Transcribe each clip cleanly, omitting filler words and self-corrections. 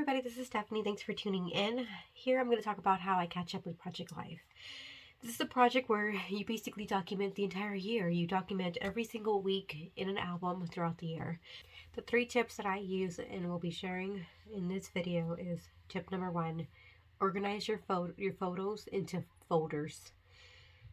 everybody, this is Stephanie. Thanks for tuning in. Here I'm going to talk about how I catch up with Project Life. This is a project where you basically document the entire year. You document every single week in an album throughout the year. The 3 tips that I use and will be sharing in this video is tip number 1, organize your photos into folders.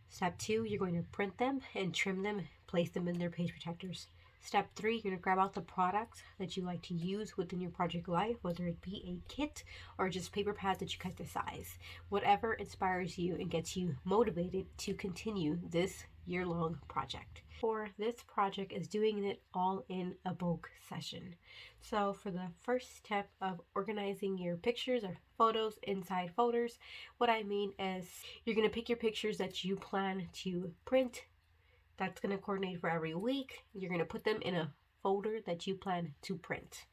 Step 2, you're going to print them and trim them, place them in their page protectors. Step 3, you're going to grab out the products that you like to use within your project life, whether it be a kit or just paper pads that you cut to size. Whatever inspires you and gets you motivated to continue this year-long project. For this project is doing it all in a bulk session. So for the first step of organizing your pictures or photos inside folders, what I mean is you're going to pick your pictures that you plan to print. That's going to coordinate for every week. You're going to put them in a folder that you plan to print.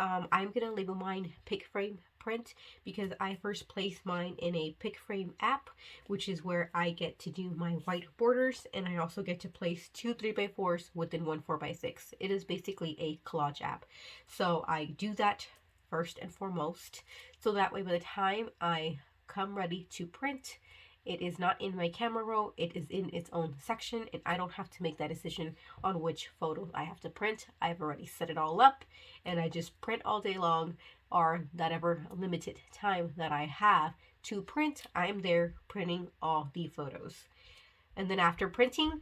I'm going to label mine Pick Frame Print because I first place mine in a Pick Frame app, which is where I get to do my white borders, and I also get to place 2 3x4s within 1 4x6. It is basically a collage app. So I do that first and foremost, so that way by the time I come ready to print, it is not in my camera roll, it is in its own section, and I don't have to make that decision on which photo I have to print. I've already set it all up, and I just print all day long, or that ever limited time that I have to print, I'm there printing all the photos. And then after printing,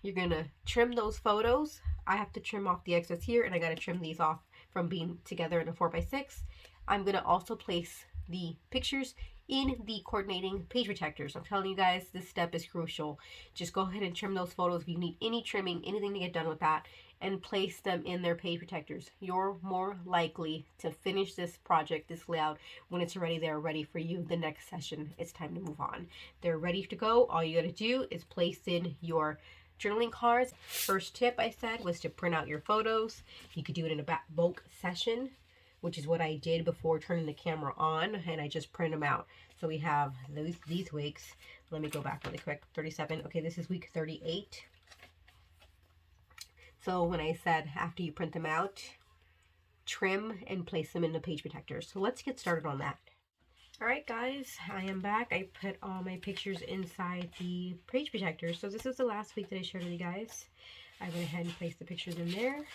you're gonna trim those photos. I have to trim off the excess here, and I gotta trim these off from being together in a 4x6. I'm gonna also place the pictures in the coordinating page protectors. I'm telling you guys, this step is crucial. Just go ahead and trim those photos if you need any trimming, anything to get done with that, and place them in their page protectors. You're more likely to finish this project, this layout, when it's already there, ready for you. The next session, it's time to move on. They're ready to go. All you gotta do is place in your journaling cards. First tip I said was to print out your photos. You could do it in a bulk session, which is what I did before turning the camera on, and I just print them out. So we have these weeks. Let me go back really quick. 37. Okay, this is week 38. So when I said after you print them out, trim and place them in the page protectors. So let's get started on that. Alright guys, I am back. I put all my pictures inside the page protectors. So this is the last week that I shared with you guys. I went ahead and placed the pictures in there.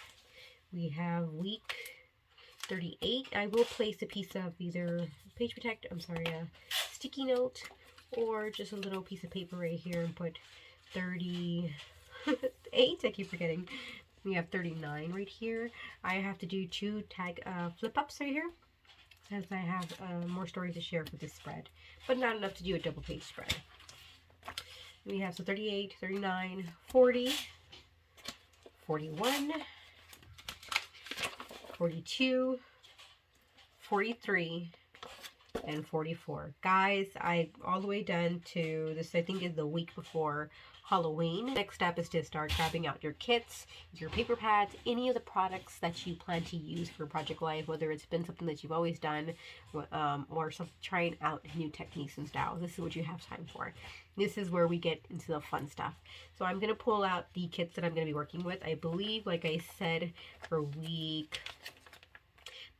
We have week 38. I will place a piece of either page protector, a sticky note, or just a little piece of paper right here and put 38. I keep forgetting. We have 39 right here. I have to do 2 tag flip ups right here, as I have more stories to share with this spread, but not enough to do a double page spread. We have 38, 39, 40, 41, 42, 43, and 44. Guys, I all the way done to this, I think is the week before Halloween. Next step is to start grabbing out your kits, your paper pads, any of the products that you plan to use for Project Life, whether it's been something that you've always done, or trying out new techniques and styles. This is what you have time for. This is where we get into the fun stuff. So I'm going to pull out the kits that I'm going to be working with. I believe, like I said, for week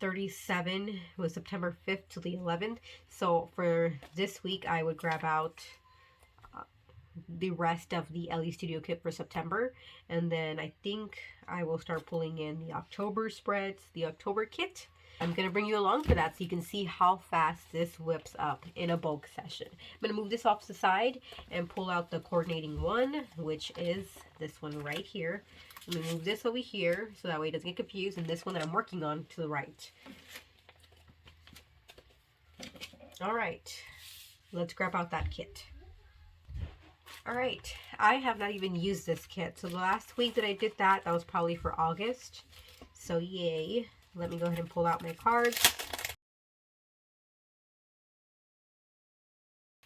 37 was September 5th to the 11th. So for this week, I would grab out the rest of the LE Studio kit for September, and then I think I will start pulling in the October spreads, the October kit. I'm going to bring you along for that so you can see how fast this whips up in a bulk session. I'm going to move this off to the side and pull out the coordinating one, which is this one right here. I'm going to move this over here so that way it doesn't get confused, and this one that I'm working on to the right. Alright, let's grab out that kit. Alright, I have not even used this kit. So the last week that I did that was probably for August. So yay. Let me go ahead and pull out my cards.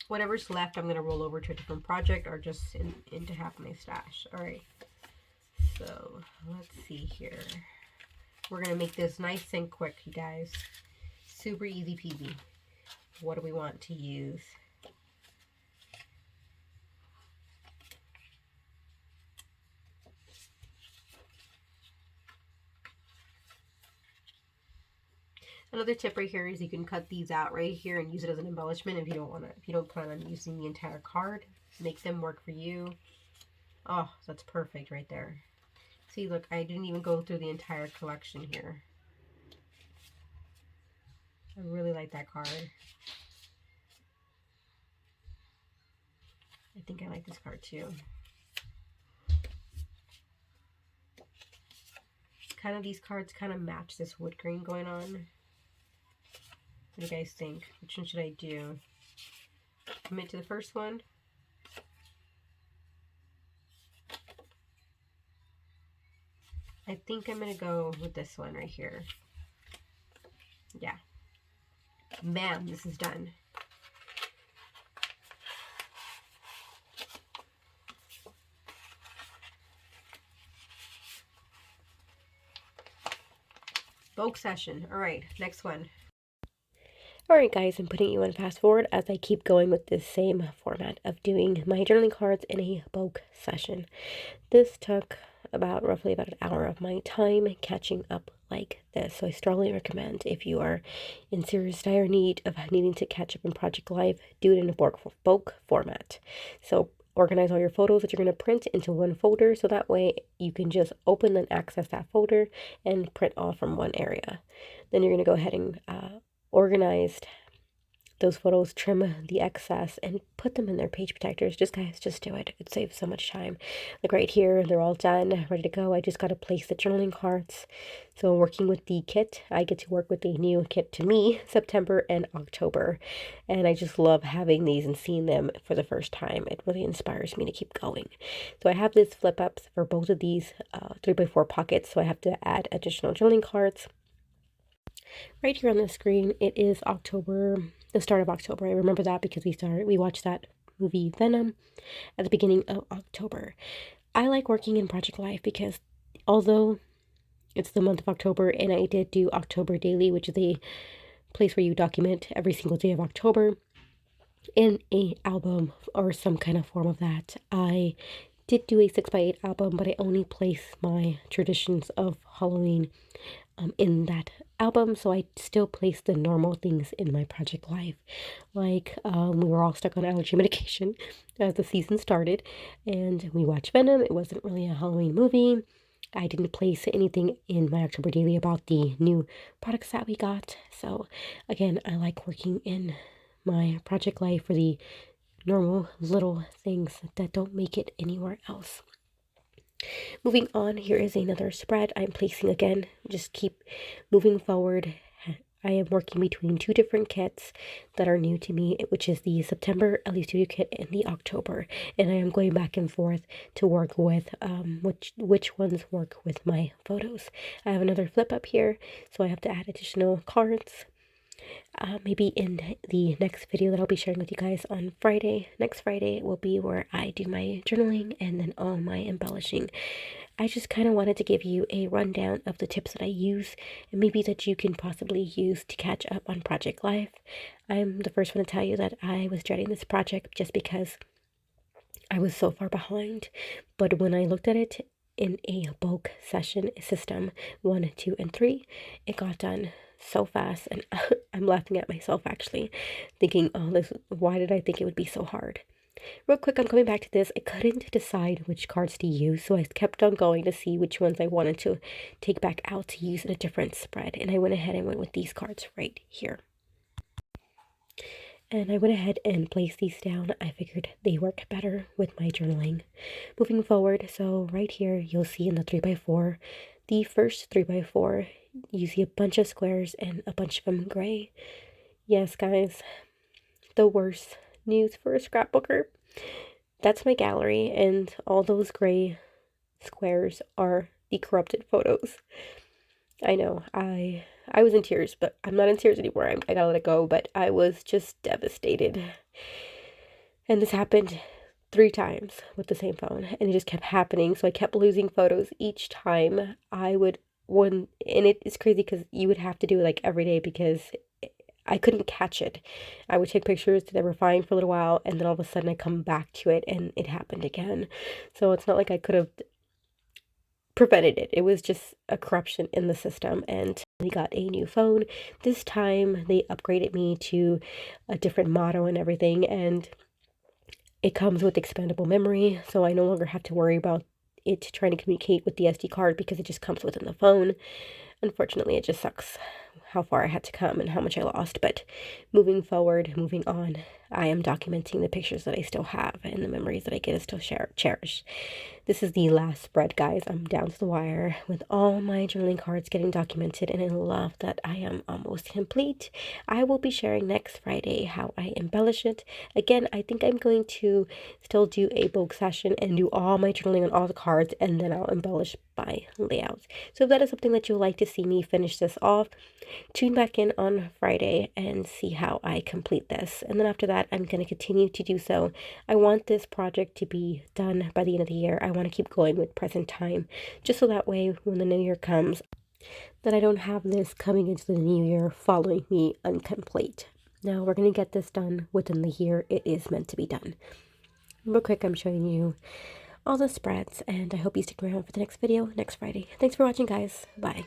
Whatever's left, I'm going to roll over to a different project or just into half my stash. Alright, so let's see here. We're going to make this nice and quick, you guys. Super easy peasy. What do we want to use? Another tip right here is you can cut these out right here and use it as an embellishment if you don't want to, if you don't plan on using the entire card. Make them work for you. Oh, that's perfect right there. See, look, I didn't even go through the entire collection here. I really like that card. I think I like this card too. Kind of, these cards kind of match this wood grain going on. What do you guys think? Which one should I do? Commit to the first one. I think I'm going to go with this one right here. Yeah. Bam, this is done. Bulk session. All right, next one. Alright guys, I'm putting you on fast forward as I keep going with this same format of doing my journaling cards in a bulk session. This took roughly about an hour of my time catching up like this. So I strongly recommend, if you are in serious dire need of needing to catch up in Project Life, do it in a bulk format. So organize all your photos that you're going to print into one folder, so that way you can just open and access that folder and print all from one area. Then you're going to go ahead and organized those photos, trim the excess, and put them in their page protectors. Just guys, just do it. It saves so much time. Like right here, they're all done, ready to go. I just got to place the journaling cards. So working with the kit, I get to work with the new kit to me, September and October. And I just love having these and seeing them for the first time. It really inspires me to keep going. So I have this flip ups for both of these 3x4 pockets. So I have to add additional journaling cards. Right here on the screen, it is October, the start of October. I remember that because we watched that movie Venom at the beginning of October. I like working in Project Life because although it's the month of October, and I did do October Daily, which is a place where you document every single day of October in a album or some kind of form of that. I did do a 6x8 album, but I only place my traditions of Halloween in that album, so I still place the normal things in my Project Life. Like we were all stuck on allergy medication as the season started, and we watched Venom. It wasn't really a Halloween movie. I didn't place anything in my October Daily about the new products that we got. So again, I like working in my Project Life for the normal little things that don't make it anywhere else. Moving on, here is another spread I'm placing again. Just keep moving forward. I am working between two different kits that are new to me, which is the September LE Studio kit and the October. And I am going back and forth to work with which ones work with my photos. I have another flip up here, so I have to add additional cards. Maybe in the next video that I'll be sharing with you guys on Friday. Next Friday will be where I do my journaling and then all my embellishing. I just kind of wanted to give you a rundown of the tips that I use and maybe that you can possibly use to catch up on Project Life. I'm the first one to tell you that I was dreading this project just because I was so far behind. But when I looked at it in a bulk session system 1, 2, and 3, it got done so fast, and I'm laughing at myself actually, thinking, oh, why did I think it would be so hard? Real quick, I'm coming back to this. I couldn't decide which cards to use, so I kept on going to see which ones I wanted to take back out to use in a different spread, and I went ahead and went with these cards right here. And I went ahead and placed these down. I figured they work better with my journaling. Moving forward, so right here, you'll see in the 3x4, the first 3x4, you see a bunch of squares and a bunch of them gray. Yes, guys, the worst news for a scrapbooker. That's my gallery, and all those gray squares are the corrupted photos. I know, I was in tears, but I'm not in tears anymore. I gotta let it go, but I was just devastated. And this happened 3 times with the same phone, and it just kept happening. So I kept losing photos each time I would and it is crazy because you would have to do it like every day because I couldn't catch it. I would take pictures, they were fine for a little while, and then all of a sudden I come back to it and it happened again. So it's not like I could have prevented it. It was just a corruption in the system, and We got a new phone. This time they upgraded me to a different model and everything, and it comes with expandable memory, so I no longer have to worry about it trying to communicate with the SD card because it just comes within the phone. Unfortunately, it just sucks how far I had to come and how much I lost, but moving forward, moving on, I am documenting the pictures that I still have and the memories that I get to still cherish. This is the last spread, guys. I'm down to the wire with all my journaling cards getting documented, and I love that I am almost complete. I will be sharing next Friday how I embellish it. Again, I think I'm going to still do a bulk session and do all my journaling on all the cards, and then I'll embellish by layouts. So if that is something that you'd like to see me finish this off, tune back in on Friday and see how I complete this. And then after that, I'm going to continue to do so. I want this project to be done by the end of the year. I want to keep going with present time, just so that way when the new year comes, that I don't have this coming into the new year following me incomplete. Now we're going to get this done within the year it is meant to be done. Real quick, I'm showing you all the spreads, and I hope you stick around for the next video next Friday. Thanks for watching, guys. Bye.